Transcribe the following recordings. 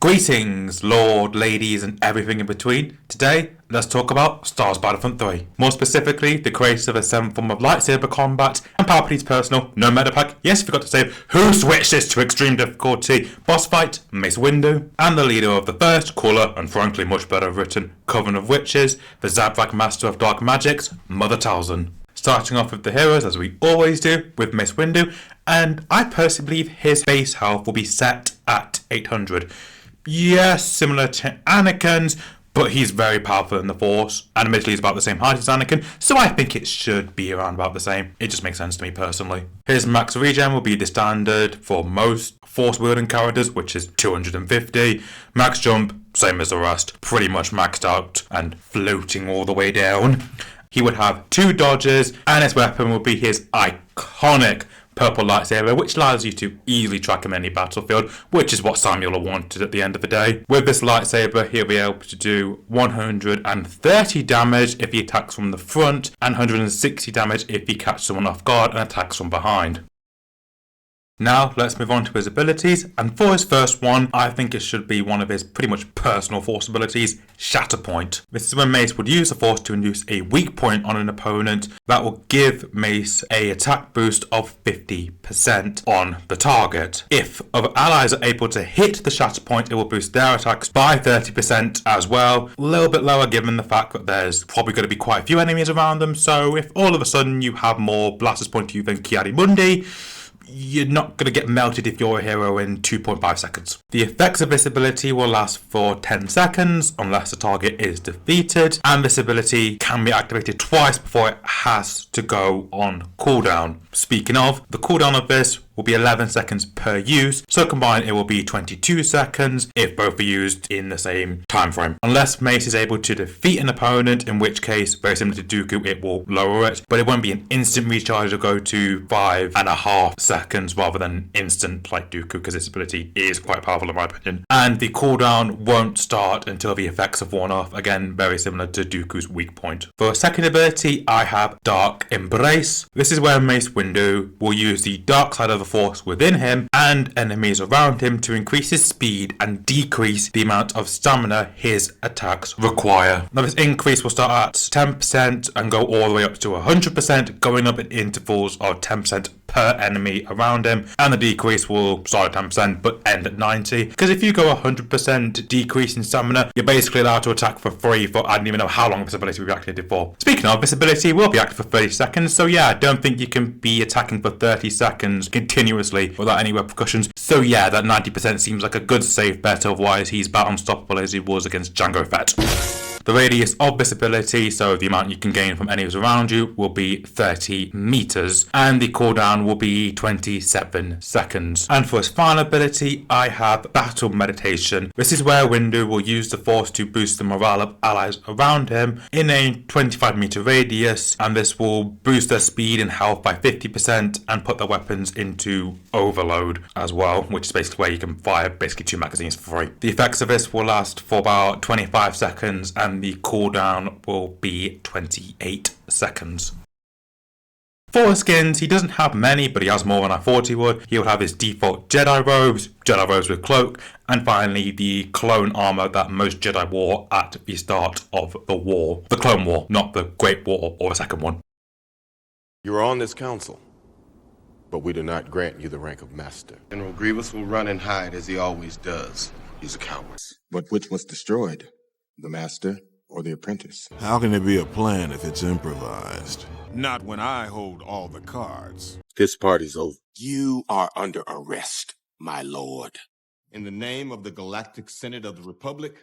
Greetings, Lord, ladies, and everything in between. Today, let's talk about Star Wars Battlefront 3. More specifically, the creation of a 7th form of lightsaber combat, and Palpatine's personal, no meta pack, yes, forgot to say, who switched this to extreme difficulty, boss fight, Mace Windu, and the leader of the first, cooler, and frankly much better written, Coven of Witches, the Zabrak Master of Dark Magics, Mother Talzin. Starting off with the heroes, as we always do, with Mace Windu, and I personally believe his base health will be set at 800. Yes, similar to Anakin's, but he's very powerful in the Force, and admittedly he's about the same height as Anakin, so I think it should be around about the same. It just makes sense to me personally. His max regen will be the standard for most Force-wielding characters, which is 250. Max jump, same as the rest, pretty much maxed out and floating all the way down. He would have 2 dodges, and his weapon will be his iconic purple lightsaber, which allows you to easily track him in any battlefield, which is what Samuel wanted at the end of the day. With this lightsaber, he'll be able to do 130 damage if he attacks from the front, and 160 damage if he catches someone off guard and attacks from behind. Now, let's move on to his abilities, and for his first one, I think it should be one of his pretty much personal Force abilities, Shatterpoint. This is when Mace would use the Force to induce a weak point on an opponent that will give Mace an attack boost of 50% on the target. If other allies are able to hit the Shatterpoint, it will boost their attacks by 30% as well. A little bit lower given the fact that there's probably going to be quite a few enemies around them, so if all of a sudden you have more blasters point to you than Ki-Adi-Mundi, you're not going to get melted if you're a hero in 2.5 seconds. The effects of this ability will last for 10 seconds unless the target is defeated, and this ability can be activated twice before it has to go on cooldown. Speaking of, the cooldown of this will be 11 seconds per use, so combined it will be 22 seconds if both are used in the same time frame. Unless Mace is able to defeat an opponent, in which case, very similar to Dooku, it will lower it, but it won't be an instant recharge. It'll go to 5.5 seconds rather than instant like Dooku, because its ability is quite powerful in my opinion. And the cooldown won't start until the effects have worn off, again very similar to Dooku's weak point. For a second ability, I have Dark Embrace. This is where Mace Windu will use the dark side of the Force within him and enemies around him to increase his speed and decrease the amount of stamina his attacks require. Now this increase will start at 10% and go all the way up to 100%, going up in intervals of 10% per enemy around him, and the decrease will start at 10% but end at 90, because if you go 100% decrease in stamina, you're basically allowed to attack for free for I don't even know how long this ability will be activated for. Speaking of, this ability will be active for 30 seconds, so yeah, I don't think you can be attacking for 30 seconds continuously without any repercussions. So yeah, that 90% seems like a good safe bet, otherwise he's about unstoppable as he was against Jango Fett. The radius of this ability, so the amount you can gain from enemies around you, will be 30 meters, and the cooldown will be 27 seconds. And for his final ability, I have Battle Meditation. This is where Windu will use the Force to boost the morale of allies around him in a 25 meter radius, and this will boost their speed and health by 50% and put their weapons into overload as well, which is basically where you can fire basically 2 magazines for free. The effects of this will last for about 25 seconds, and the cooldown will be 28 seconds. For his skins, he doesn't have many, but he has more than I thought he would. He'll have his default Jedi robes with cloak, and finally the clone armor that most Jedi wore at the start of the war. The Clone War, not the Great War or the second one. You are on this council, but we do not grant you the rank of Master. General Grievous will run and hide as he always does. He's a coward. But which was destroyed? The Master or the Apprentice? How can it be a plan if it's improvised? Not when I hold all the cards. This party's over. You are under arrest, my lord. In the name of the Galactic Senate of the Republic,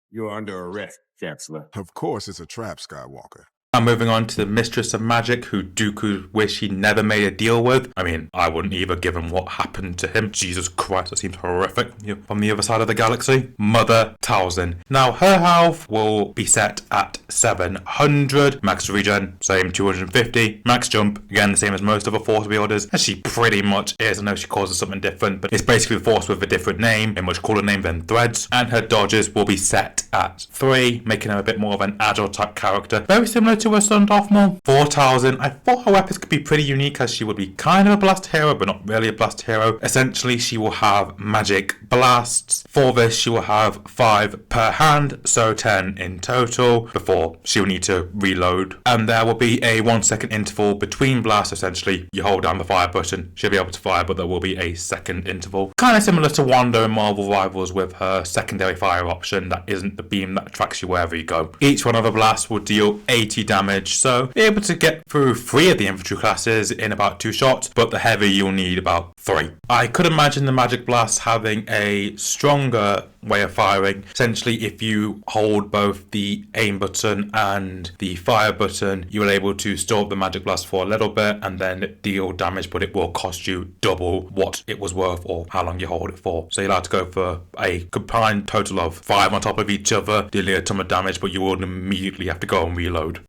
you're under arrest, Chancellor. Of course it's a trap, Skywalker. Now moving on to the Mistress of Magic, who Dooku wished he never made a deal with. I mean, I wouldn't either given what happened to him. Jesus Christ, that seems horrific. From the other side of the galaxy. Mother Talzin. Now her health will be set at 700. Max regen, same 250. Max jump, again the same as most other Force wielders, as she pretty much is. I know she calls it something different, but it's basically the Force with a different name, a much cooler name than Threads. And her dodges will be set at 3, making her a bit more of an agile type character. Very similar to her son off more. For Talzin, I thought her weapons could be pretty unique as she would be kind of a blast hero, but not really a blast hero. Essentially, she will have magic blasts. For this, she will have 5 per hand, so 10 in total, before she will need to reload. And there will be a 1-second interval between blasts. Essentially, you hold down the fire button, she'll be able to fire, but there will be a second interval. Kind of similar to Wanda in Marvel Rivals with her secondary fire option that isn't the beam that attracts you wherever you go. Each one of the blasts will deal 80 damage, so be able to get through 3 of the infantry classes in about 2 shots, but the heavy you'll need about 3. I could imagine the magic blast having a stronger way of firing. Essentially, if you hold both the aim button and the fire button, you are able to stop the magic blast for a little bit and then deal damage, but it will cost you double what it was worth or how long you hold it for. So you'll have to go for a combined total of 5 on top of each other, dealing a ton of damage, but you will immediately have to go and reload.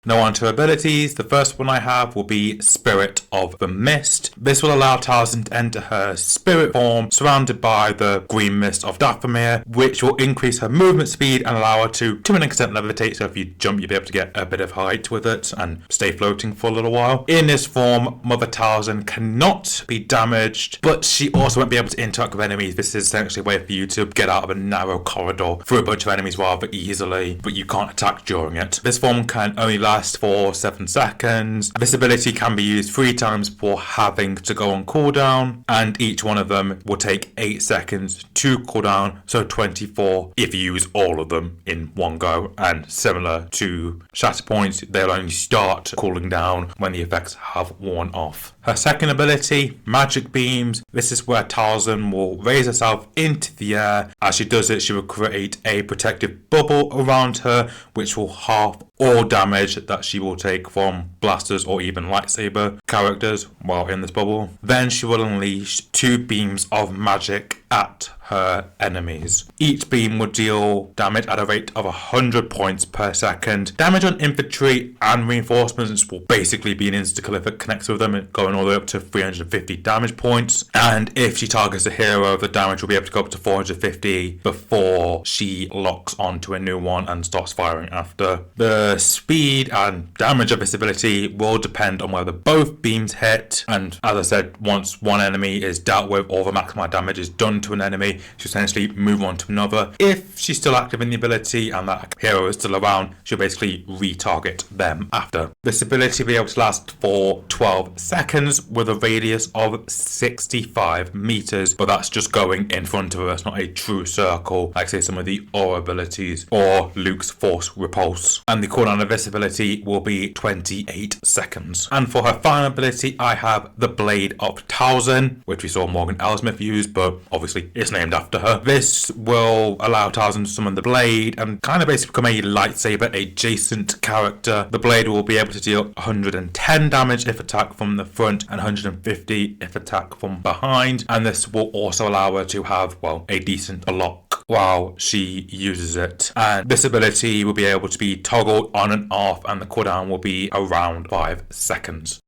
Now on to abilities. The first one I have will be Spirit of the Mist. This will allow Talzin to enter her spirit form surrounded by the green mist of Dathomir, which will increase her movement speed and allow her to an extent levitate, so if you jump you'll be able to get a bit of height with it and stay floating for a little while. In this form, Mother Talzin cannot be damaged, but she also won't be able to interact with enemies. This is essentially a way for you to get out of a narrow corridor through a bunch of enemies rather easily, but you can't attack during it. This form can only last for 7 seconds. This ability can be used 3 times before having to go on cooldown, and each one of them will take 8 seconds to cooldown, so 24 if you use all of them in one go. And similar to Shatter Points, they'll only start cooling down when the effects have worn off. Her second ability, Magic Beams. This is where Talzin will raise herself into the air. As she does it, she will create a protective bubble around her, which will halve all damage that she will take from blasters or even lightsaber characters while in this bubble. Then she will unleash 2 beams of magic at her enemies. Each beam will deal damage at a rate of 100 points per second. Damage on infantry and reinforcements will basically be an insta-kill if it connects with them, going all the way up to 350 damage points. And if she targets a hero, the damage will be able to go up to 450 before she locks onto a new one and starts firing after. The speed and damage of this ability will depend on whether both beams hit, and as I said, once one enemy is dealt with or the maximum damage is done to an enemy, she'll essentially move on to another. If she's still active in the ability and that hero is still around, she'll basically retarget them after. This ability will be able to last for 12 seconds with a radius of 65 meters, but that's just going in front of her. It's not a true circle like say some of the aura abilities or Luke's Force Repulse. And the cooldown of this ability will be 28 seconds. And for her final ability, I have the Blade of Talzin, which we saw Morgan Elsmith use, but obviously it's named after her. This will allow Talzin to summon the Blade and kind of basically become a lightsaber adjacent character. The Blade will be able to deal 110 damage if attacked from the front and 150 if attacked from behind, and this will also allow her to have, well, a decent lock while she uses it. And this ability will be able to be toggled on and off, and the cooldown will be around 5 seconds.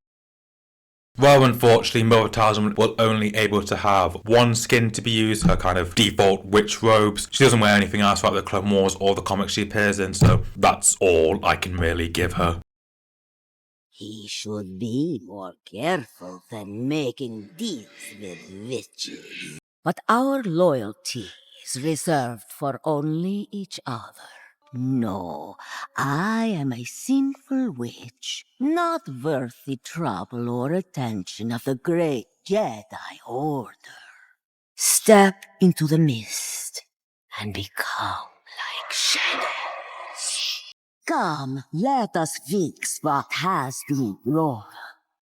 Well, unfortunately, Mother Talzin will only able to have one skin to be used, her kind of default witch robes. She doesn't wear anything else like the Clone Wars or the comics she appears in, so that's all I can really give her. He should be more careful than making deals with witches. But our loyalty is reserved for only each other. No, I am a sinful witch, not worth the trouble or attention of the great Jedi Order. Step into the mist and become like shadows. Come, let us fix what has been wrong.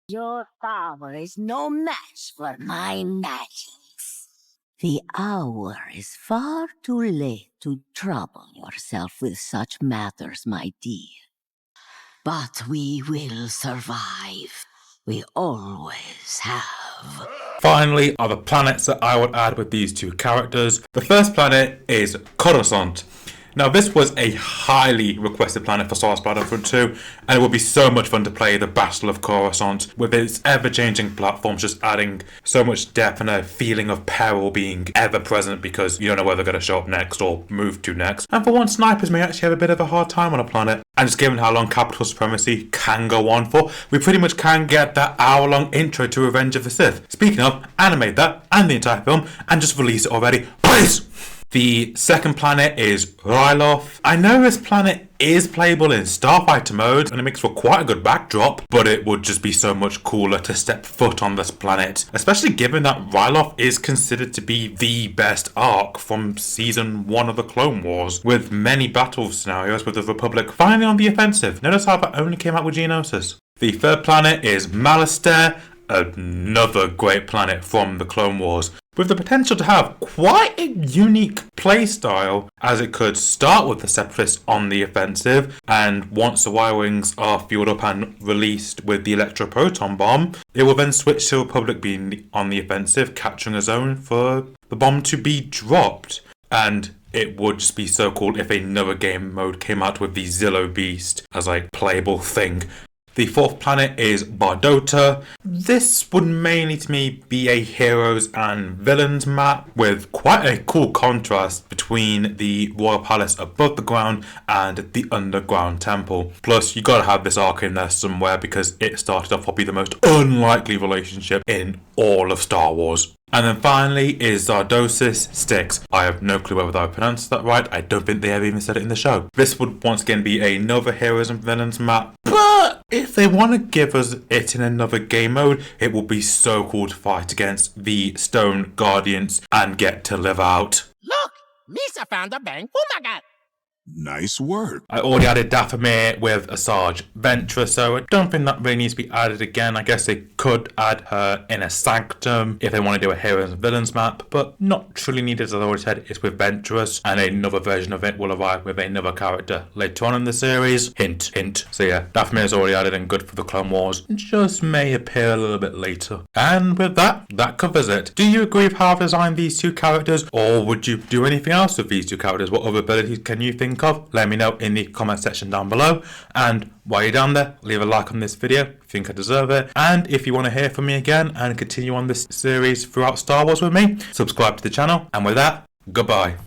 Your power is no match for my magics. The hour is far too late to trouble yourself with such matters, my dear. But we will survive. We always have. Finally are the planets that I would add with these 2 characters. The first planet is Coruscant. Now, this was a highly requested planet for Star Wars Battlefront 2, and it would be so much fun to play the Battle of Coruscant with its ever-changing platforms, just adding so much depth and a feeling of peril being ever-present because you don't know where they're going to show up next or move to next. And for once, snipers may actually have a bit of a hard time on a planet. And just given how long Capital Supremacy can go on for, we pretty much can get that hour-long intro to Revenge of the Sith. Speaking of, animate that and the entire film and just release it already, please! The second planet is Ryloth. I know this planet is playable in Starfighter mode and it makes for quite a good backdrop, but it would just be so much cooler to step foot on this planet, especially given that Ryloth is considered to be the best arc from season 1 of the Clone Wars, with many battle scenarios with the Republic finally on the offensive. Notice how that only came out with Geonosis. The third planet is Malastare, another great planet from the Clone Wars, with the potential to have quite a unique playstyle, as it could start with the Separatists on the offensive, and once the Y-Wings are fueled up and released with the Electroproton Bomb, it will then switch to Republic being on the offensive, capturing a zone for the bomb to be dropped. And it would just be so cool if another game mode came out with the Zillo Beast as like playable thing. The fourth planet is Bardota. This would mainly to me be a heroes and villains map with quite a cool contrast between the Royal Palace above the ground and the underground temple. Plus, you gotta have this arc in there somewhere because it started off probably the most unlikely relationship in all of Star Wars. And then finally is Zardosis Styx. I have no clue whether I pronounced that right. I don't think they ever even said it in the show. This would once again be another heroes and villains map, but if they want to give us it in another game mode, it will be so cool to fight against the Stone Guardians and get to live out. Look! Misa found a bang Pumagat! Nice work. I already added Dathomir with Asajj Ventress, so I don't think that really needs to be added again. I guess they could add her in a Sanctum if they want to do a heroes and villains map, but not truly needed, as I already said. It's with Ventress, and another version of it will arrive with another character later on in the series. Hint, hint. So yeah, Dathomir is already added and good for the Clone Wars. Just may appear a little bit later. And with that, that covers it. Do you agree with how I've designed these two characters, or would you do anything else with these two characters? What other abilities can you think of? Let me know in the comment section down below, and while you're down there, leave a like on this video if you think I deserve it, and if you want to hear from me again and continue on this series throughout Star Wars with me, subscribe to the channel, and with that, goodbye.